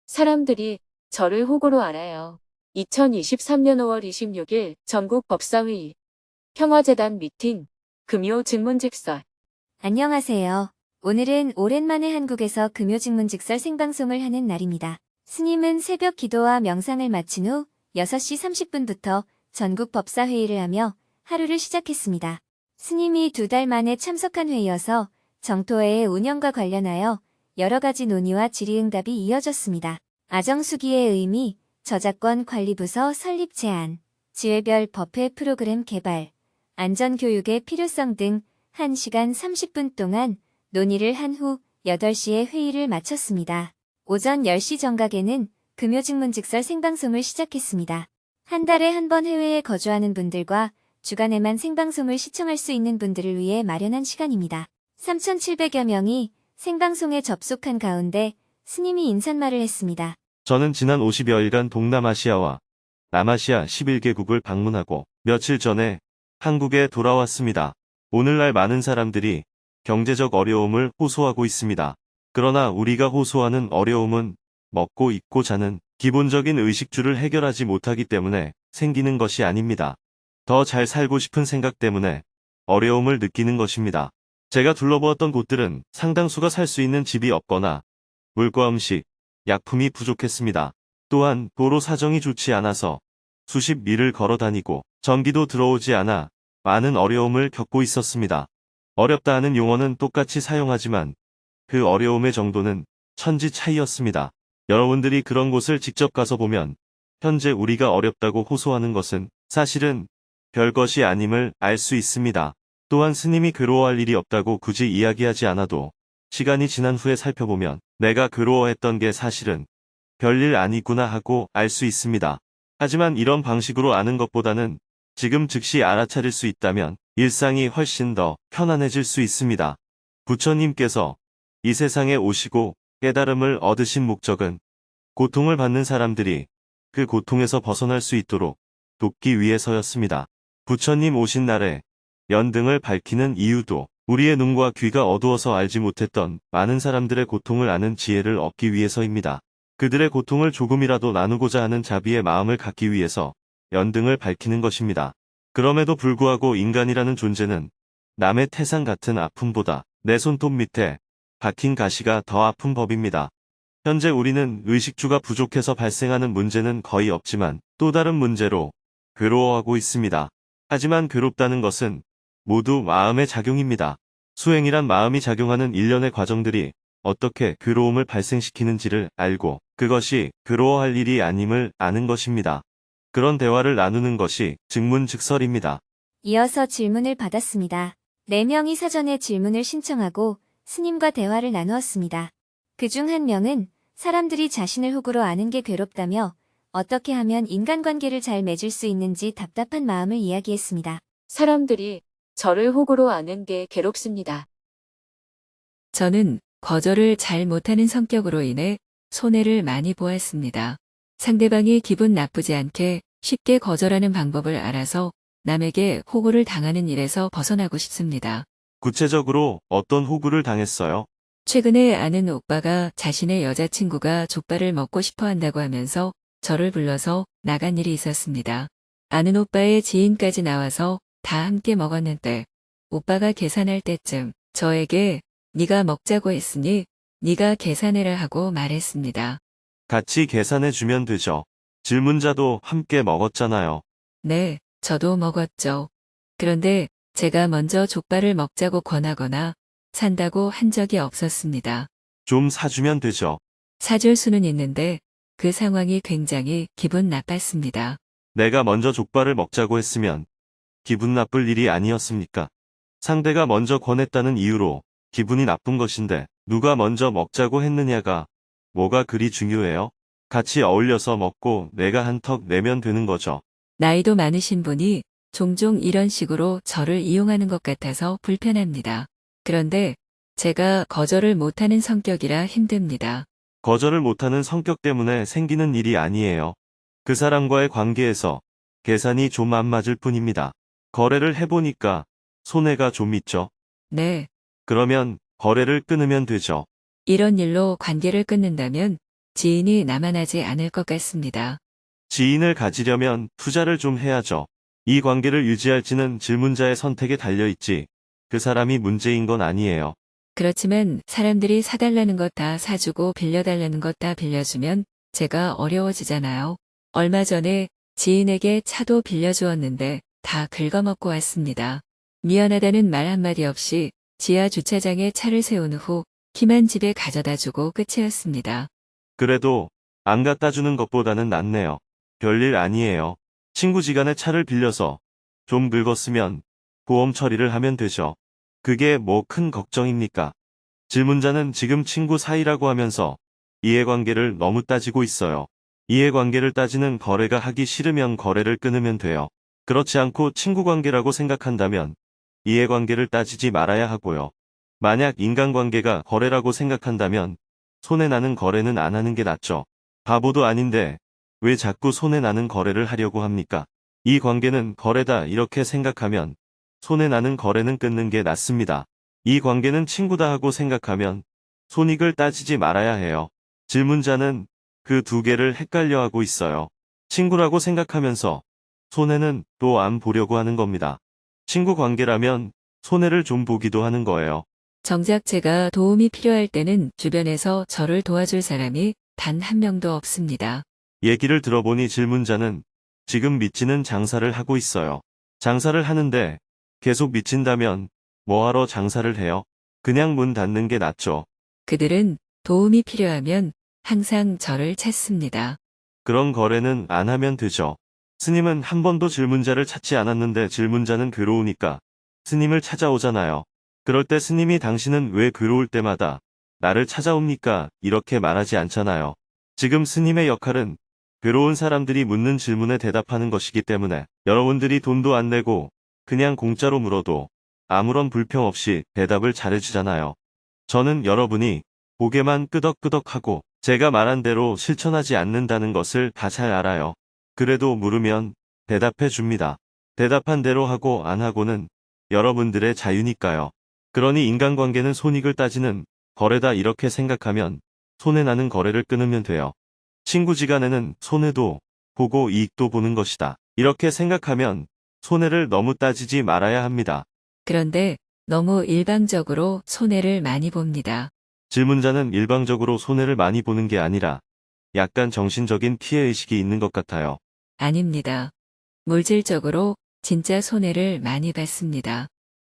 사람들이 저를 호구로 알아요. 2023년 5월 26일 전국 법사회의 평화재단 미팅 금요 증문즉설. 안녕하세요. 오늘은 오랜만에 한국에서 금요직문직설 생방송을 하는 날입니다. 스님은 새벽 기도와 명상을 마친 후 6시 30분부터 전국 법사회의를 하며 하루를 시작했습니다. 스님이 2달 만에 참석한 회의여서 정토회의 운영과 관련하여 여러 가지 논의와 질의응답이 이어졌습니다. 아정수기의 의미, 저작권 관리부서 설립 제안, 지회별 법회 프로그램 개발, 안전교육의 필요성 등 1시간 30분 동안 논의를 한 후 8시에 회의를 마쳤습니다. 오전 10시 정각에는 금요직문직설 생방송을 시작했습니다. 한 달에 한 번 해외에 거주하는 분들과 주간에만 생방송을 시청할 수 있는 분들을 위해 마련한 시간입니다. 3,700여 명이 생방송에 접속한 가운데 스님이 인사말을 했습니다. 저는 지난 50여일간 동남아시아와 남아시아 11개국을 방문하고 며칠 전에 한국에 돌아왔습니다. 오늘날 많은 사람들이 경제적 어려움을 호소하고 있습니다. 그러나 우리가 호소하는 어려움은 먹고 입고 자는 기본적인 의식주를 해결하지 못하기 때문에 생기는 것이 아닙니다. 더 잘 살고 싶은 생각 때문에 어려움을 느끼는 것입니다. 제가 둘러보았던 곳들은 상당수가 살 수 있는 집이 없거나 물과 음식, 약품이 부족했습니다. 또한 도로 사정이 좋지 않아서 수십 미를 걸어 다니고 전기도 들어오지 않아 많은 어려움을 겪고 있었습니다. 어렵다 하는 용어는 똑같이 사용하지만 그 어려움의 정도는 천지 차이였습니다. 여러분들이 그런 곳을 직접 가서 보면 현재 우리가 어렵다고 호소하는 것은 사실은 별것이 아님을 알 수 있습니다. 또한 스님이 괴로워할 일이 없다고 굳이 이야기하지 않아도 시간이 지난 후에 살펴보면 내가 괴로워했던 게 사실은 별일 아니구나 하고 알 수 있습니다. 하지만 이런 방식으로 아는 것보다는 지금 즉시 알아차릴 수 있다면 일상이 훨씬 더 편안해질 수 있습니다. 부처님께서 이 세상에 오시고 깨달음을 얻으신 목적은 고통을 받는 사람들이 그 고통에서 벗어날 수 있도록 돕기 위해서였습니다. 부처님 오신 날에 연등을 밝히는 이유도 우리의 눈과 귀가 어두워서 알지 못했던 많은 사람들의 고통을 아는 지혜를 얻기 위해서입니다. 그들의 고통을 조금이라도 나누고자 하는 자비의 마음을 갖기 위해서 연등을 밝히는 것입니다. 그럼에도 불구하고 인간이라는 존재는 남의 태산 같은 아픔보다 내 손톱 밑에 박힌 가시가 더 아픈 법입니다. 현재 우리는 의식주가 부족해서 발생하는 문제는 거의 없지만 또 다른 문제로 괴로워하고 있습니다. 하지만 괴롭다는 것은 모두 마음의 작용입니다. 수행이란 마음이 작용하는 일련의 과정들이 어떻게 괴로움을 발생시키는지를 알고 그것이 괴로워할 일이 아님을 아는 것입니다. 그런 대화를 나누는 것이 증문즉설입니다. 이어서 질문을 받았습니다. 4명이 사전에 질문을 신청하고 스님과 대화를 나누었습니다. 그중 한 명은 사람들이 자신을 호구로 아는 게 괴롭다며 어떻게 하면 인간관계를 잘 맺을 수 있는지 답답한 마음을 이야기했습니다. 사람들이 저를 호구로 아는 게 괴롭습니다. 저는 거절을 잘 못하는 성격으로 인해 손해를 많이 보았습니다. 상대방이 기분 나쁘지 않게 쉽게 거절하는 방법을 알아서 남에게 호구를 당하는 일에서 벗어나고 싶습니다. 구체적으로 어떤 호구를 당했어요? 최근에 아는 오빠가 자신의 여자친구가 족발을 먹고 싶어 한다고 하면서 저를 불러서 나간 일이 있었습니다. 아는 오빠의 지인까지 나와서 다 함께 먹었는데 오빠가 계산할 때쯤 저에게 네가 먹자고 했으니 네가 계산해라 하고 말했습니다. 같이 계산해 주면 되죠. 질문자도 함께 먹었잖아요. 네, 저도 먹었죠. 그런데 제가 먼저 족발을 먹자고 권하거나 산다고 한 적이 없었습니다. 좀 사주면 되죠. 사줄 수는 있는데 그 상황이 굉장히 기분 나빴습니다. 내가 먼저 족발을 먹자고 했으면 기분 나쁠 일이 아니었습니까? 상대가 먼저 권했다는 이유로 기분이 나쁜 것인데 누가 먼저 먹자고 했느냐가 뭐가 그리 중요해요? 같이 어울려서 먹고 내가 한턱 내면 되는 거죠. 나이도 많으신 분이 종종 이런 식으로 저를 이용하는 것 같아서 불편합니다. 그런데 제가 거절을 못하는 성격이라 힘듭니다. 거절을 못하는 성격 때문에 생기는 일이 아니에요. 그 사람과의 관계에서 계산이 좀 안 맞을 뿐입니다. 거래를 해보니까 손해가 좀 있죠. 네. 그러면 거래를 끊으면 되죠. 이런 일로 관계를 끊는다면 지인이 남아나지 않을 것 같습니다. 지인을 가지려면 투자를 좀 해야죠. 이 관계를 유지할지는 질문자의 선택에 달려있지 그 사람이 문제인 건 아니에요. 그렇지만 사람들이 사달라는 것 다 사주고 빌려달라는 것 다 빌려주면 제가 어려워지잖아요. 얼마 전에 지인에게 차도 빌려주었는데 다 긁어먹고 왔습니다. 미안하다는 말 한마디 없이 지하 주차장에 차를 세운 후 키만 집에 가져다 주고 끝이었습니다. 그래도 안 갖다 주는 것보다는 낫네요. 별일 아니에요. 친구지간에 차를 빌려서 좀 늙었으면 보험 처리를 하면 되죠. 그게 뭐 큰 걱정입니까? 질문자는 지금 친구 사이라고 하면서 이해관계를 너무 따지고 있어요. 이해관계를 따지는 거래가 하기 싫으면 거래를 끊으면 돼요. 그렇지 않고 친구관계라고 생각한다면 이해관계를 따지지 말아야 하고요. 만약 인간관계가 거래라고 생각한다면 손해나는 거래는 안 하는 게 낫죠. 바보도 아닌데 왜 자꾸 손해나는 거래를 하려고 합니까? 이 관계는 거래다 이렇게 생각하면 손해나는 거래는 끊는 게 낫습니다. 이 관계는 친구다 하고 생각하면 손익을 따지지 말아야 해요. 질문자는 그 두 개를 헷갈려 하고 있어요. 친구라고 생각하면서 손해는 또 안 보려고 하는 겁니다. 친구 관계라면 손해를 좀 보기도 하는 거예요. 정작 제가 도움이 필요할 때는 주변에서 저를 도와줄 사람이 단 한 명도 없습니다. 얘기를 들어보니 질문자는 지금 미치는 장사를 하고 있어요. 장사를 하는데 계속 미친다면 뭐하러 장사를 해요? 그냥 문 닫는 게 낫죠. 그들은 도움이 필요하면 항상 저를 찾습니다. 그런 거래는 안 하면 되죠. 스님은 한 번도 질문자를 찾지 않았는데 질문자는 괴로우니까 스님을 찾아오잖아요. 그럴 때 스님이 당신은 왜 괴로울 때마다 나를 찾아옵니까? 이렇게 말하지 않잖아요. 지금 스님의 역할은 괴로운 사람들이 묻는 질문에 대답하는 것이기 때문에 여러분들이 돈도 안 내고 그냥 공짜로 물어도 아무런 불평 없이 대답을 잘해주잖아요. 저는 여러분이 고개만 끄덕끄덕하고 제가 말한 대로 실천하지 않는다는 것을 다 잘 알아요. 그래도 물으면 대답해 줍니다. 대답한 대로 하고 안 하고는 여러분들의 자유니까요. 그러니 인간관계는 손익을 따지는 거래다 이렇게 생각하면 손해나는 거래를 끊으면 돼요. 친구지간에는 손해도 보고 이익도 보는 것이다. 이렇게 생각하면 손해를 너무 따지지 말아야 합니다. 그런데 너무 일방적으로 손해를 많이 봅니다. 질문자는 일방적으로 손해를 많이 보는 게 아니라 약간 정신적인 피해의식이 있는 것 같아요. 아닙니다. 물질적으로 진짜 손해를 많이 봤습니다.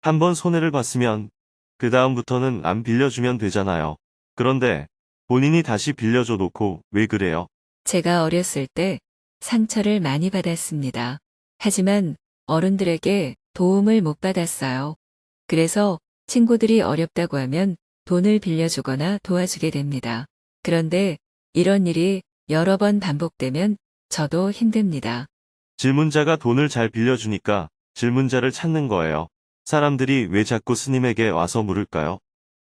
한번 손해를 봤으면 그 다음부터는 안 빌려주면 되잖아요. 그런데 본인이 다시 빌려줘 놓고 왜 그래요? 제가 어렸을 때 상처를 많이 받았습니다. 하지만 어른들에게 도움을 못 받았어요. 그래서 친구들이 어렵다고 하면 돈을 빌려주거나 도와주게 됩니다. 그런데 이런 일이 여러 번 반복되면 저도 힘듭니다. 질문자가 돈을 잘 빌려주니까 질문자를 찾는 거예요. 사람들이 왜 자꾸 스님에게 와서 물을까요?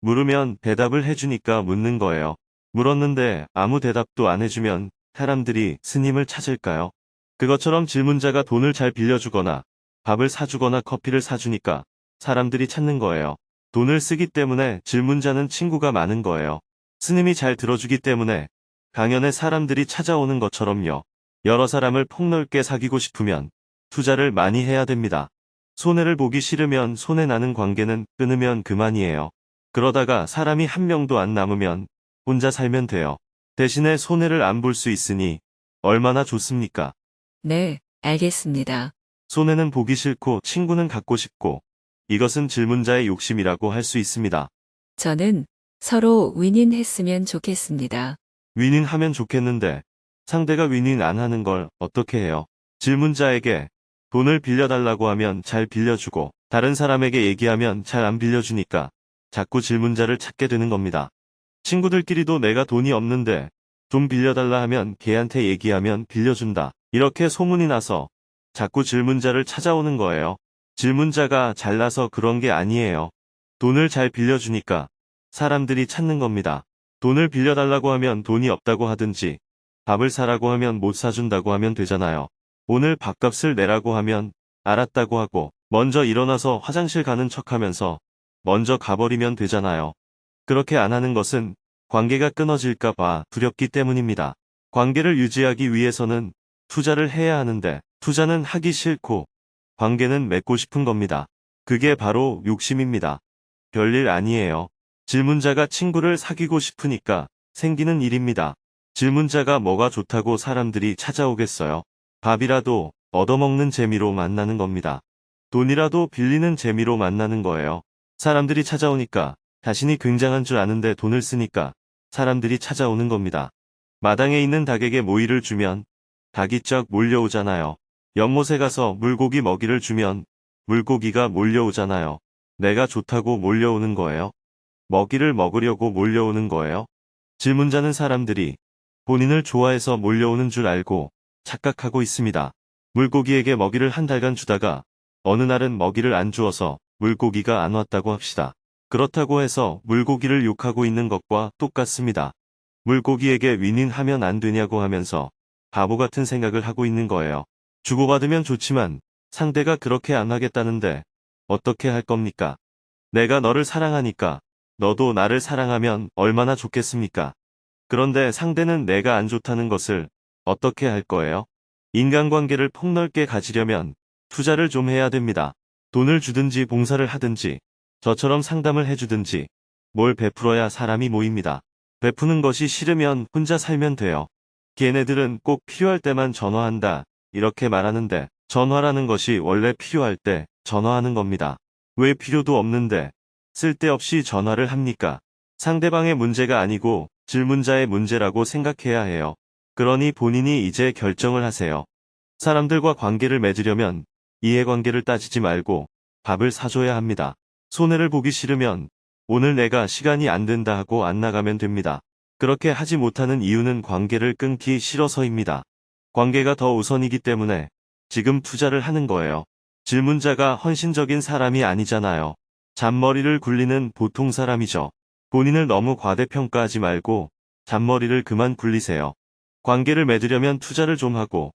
물으면 대답을 해주니까 묻는 거예요. 물었는데 아무 대답도 안 해주면 사람들이 스님을 찾을까요? 그것처럼 질문자가 돈을 잘 빌려주거나 밥을 사주거나 커피를 사주니까 사람들이 찾는 거예요. 돈을 쓰기 때문에 질문자는 친구가 많은 거예요. 스님이 잘 들어주기 때문에 강연에 사람들이 찾아오는 것처럼요. 여러 사람을 폭넓게 사귀고 싶으면 투자를 많이 해야 됩니다. 손해를 보기 싫으면 손해나는 관계는 끊으면 그만이에요. 그러다가 사람이 한 명도 안 남으면 혼자 살면 돼요. 대신에 손해를 안 볼 수 있으니 얼마나 좋습니까? 네, 알겠습니다. 손해는 보기 싫고 친구는 갖고 싶고 이것은 질문자의 욕심이라고 할 수 있습니다. 저는 서로 윈윈했으면 좋겠습니다. 윈윈하면 좋겠는데 상대가 윈윈 안 하는 걸 어떻게 해요? 질문자에게 돈을 빌려달라고 하면 잘 빌려주고 다른 사람에게 얘기하면 잘 안 빌려주니까 자꾸 질문자를 찾게 되는 겁니다. 친구들끼리도 내가 돈이 없는데 좀 빌려달라 하면 걔한테 얘기하면 빌려준다. 이렇게 소문이 나서 자꾸 질문자를 찾아오는 거예요. 질문자가 잘나서 그런 게 아니에요. 돈을 잘 빌려주니까 사람들이 찾는 겁니다. 돈을 빌려달라고 하면 돈이 없다고 하든지, 밥을 사라고 하면 못 사준다고 하면 되잖아요. 오늘 밥값을 내라고 하면 알았다고 하고, 먼저 일어나서 화장실 가는 척하면서 먼저 가버리면 되잖아요. 그렇게 안 하는 것은 관계가 끊어질까 봐 두렵기 때문입니다. 관계를 유지하기 위해서는 투자를 해야 하는데, 투자는 하기 싫고 관계는 맺고 싶은 겁니다. 그게 바로 욕심입니다. 별일 아니에요. 질문자가 친구를 사귀고 싶으니까 생기는 일입니다. 질문자가 뭐가 좋다고 사람들이 찾아오겠어요. 밥이라도 얻어먹는 재미로 만나는 겁니다. 돈이라도 빌리는 재미로 만나는 거예요. 사람들이 찾아오니까 자신이 굉장한 줄 아는데 돈을 쓰니까 사람들이 찾아오는 겁니다. 마당에 있는 닭에게 모이를 주면 닭이 쫙 몰려오잖아요. 연못에 가서 물고기 먹이를 주면 물고기가 몰려오잖아요. 내가 좋다고 몰려오는 거예요. 먹이를 먹으려고 몰려오는 거예요. 질문자는 사람들이 본인을 좋아해서 몰려오는 줄 알고 착각하고 있습니다. 물고기에게 먹이를 한 달간 주다가 어느 날은 먹이를 안 주어서 물고기가 안 왔다고 합시다. 그렇다고 해서 물고기를 욕하고 있는 것과 똑같습니다. 물고기에게 윈윈하면 안 되냐고 하면서 바보 같은 생각을 하고 있는 거예요. 주고받으면 좋지만 상대가 그렇게 안 하겠다는데 어떻게 할 겁니까? 내가 너를 사랑하니까 너도 나를 사랑하면 얼마나 좋겠습니까? 그런데 상대는 내가 안 좋다는 것을 어떻게 할 거예요? 인간관계를 폭넓게 가지려면 투자를 좀 해야 됩니다. 돈을 주든지 봉사를 하든지 저처럼 상담을 해주든지 뭘 베풀어야 사람이 모입니다. 베푸는 것이 싫으면 혼자 살면 돼요. 걔네들은 꼭 필요할 때만 전화한다 이렇게 말하는데 전화라는 것이 원래 필요할 때 전화하는 겁니다. 왜 필요도 없는데 쓸데없이 전화를 합니까? 상대방의 문제가 아니고 질문자의 문제라고 생각해야 해요. 그러니 본인이 이제 결정을 하세요. 사람들과 관계를 맺으려면 이해관계를 따지지 말고 밥을 사줘야 합니다. 손해를 보기 싫으면 오늘 내가 시간이 안 된다 하고 안 나가면 됩니다. 그렇게 하지 못하는 이유는 관계를 끊기 싫어서입니다. 관계가 더 우선이기 때문에 지금 투자를 하는 거예요. 질문자가 헌신적인 사람이 아니잖아요. 잔머리를 굴리는 보통 사람이죠. 본인을 너무 과대평가하지 말고 잔머리를 그만 굴리세요. 관계를 맺으려면 투자를 좀 하고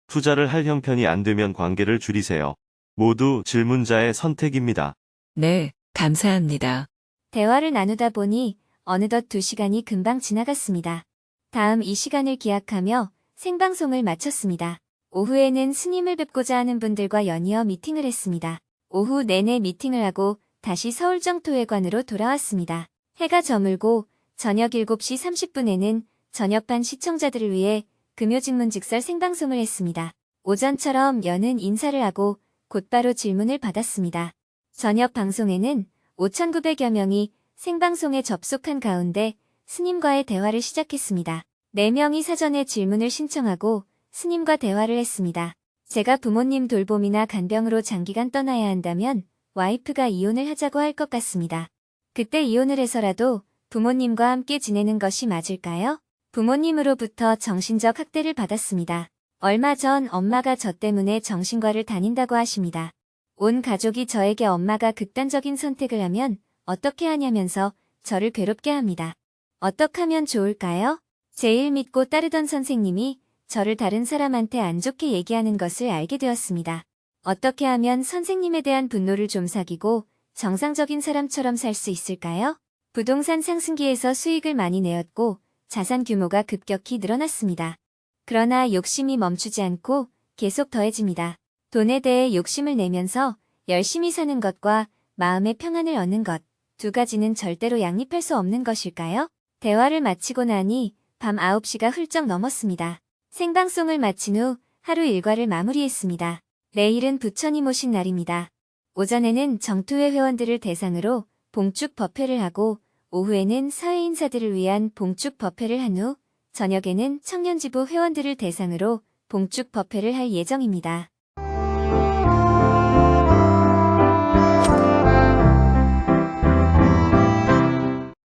투자를 할 형편이 안 되면 관계를 줄이세요. 모두 질문자의 선택입니다. 네, 감사합니다. 대화를 나누다 보니 어느덧 2시간이 금방 지나갔습니다. 다음 이 시간을 기약하며 생방송을 마쳤습니다. 오후에는 스님을 뵙고자 하는 분들과 연이어 미팅을 했습니다. 오후 내내 미팅을 하고 다시 서울정토회관으로 돌아왔습니다. 해가 저물고 저녁 7시 30분에는 저녁반 시청자들을 위해 금요직문직설 생방송을 했습니다. 오전처럼 여는 인사를 하고 곧바로 질문을 받았습니다. 저녁 방송에는 5,900여 명이 생방송에 접속한 가운데 스님과의 대화를 시작했습니다. 4명이 사전에 질문을 신청하고 스님과 대화를 했습니다. 제가 부모님 돌봄이나 간병으로 장기간 떠나야 한다면 와이프가 이혼을 하자고 할 것 같습니다. 그때 이혼을 해서라도 부모님과 함께 지내는 것이 맞을까요? 부모님으로부터 정신적 학대를 받았습니다. 얼마 전 엄마가 저 때문에 정신과를 다닌다고 하십니다. 온 가족이 저에게 엄마가 극단적인 선택을 하면 어떻게 하냐면서 저를 괴롭게 합니다. 어떻게 하면 좋을까요? 제일 믿고 따르던 선생님이 저를 다른 사람한테 안 좋게 얘기하는 것을 알게 되었습니다. 어떻게 하면 선생님에 대한 분노를 좀 사귀고 정상적인 사람처럼 살 수 있을까요? 부동산 상승기에서 수익을 많이 내었고 자산 규모가 급격히 늘어났습니다. 그러나 욕심이 멈추지 않고 계속 더해집니다. 돈에 대해 욕심을 내면서 열심히 사는 것과 마음의 평안을 얻는 것, 두 가지는 절대로 양립할 수 없는 것일까요? 대화를 마치고 나니 밤 9시가 훌쩍 넘었습니다. 생방송을 마친 후 하루 일과를 마무리했습니다. 내일은 부처님 오신 날입니다. 오전에는 정토회 회원들을 대상으로 봉축 법회를 하고 오후에는 사회인사들을 위한 봉축 법회를 한 후 저녁에는 청년지부 회원들을 대상으로 봉축 법회를 할 예정입니다.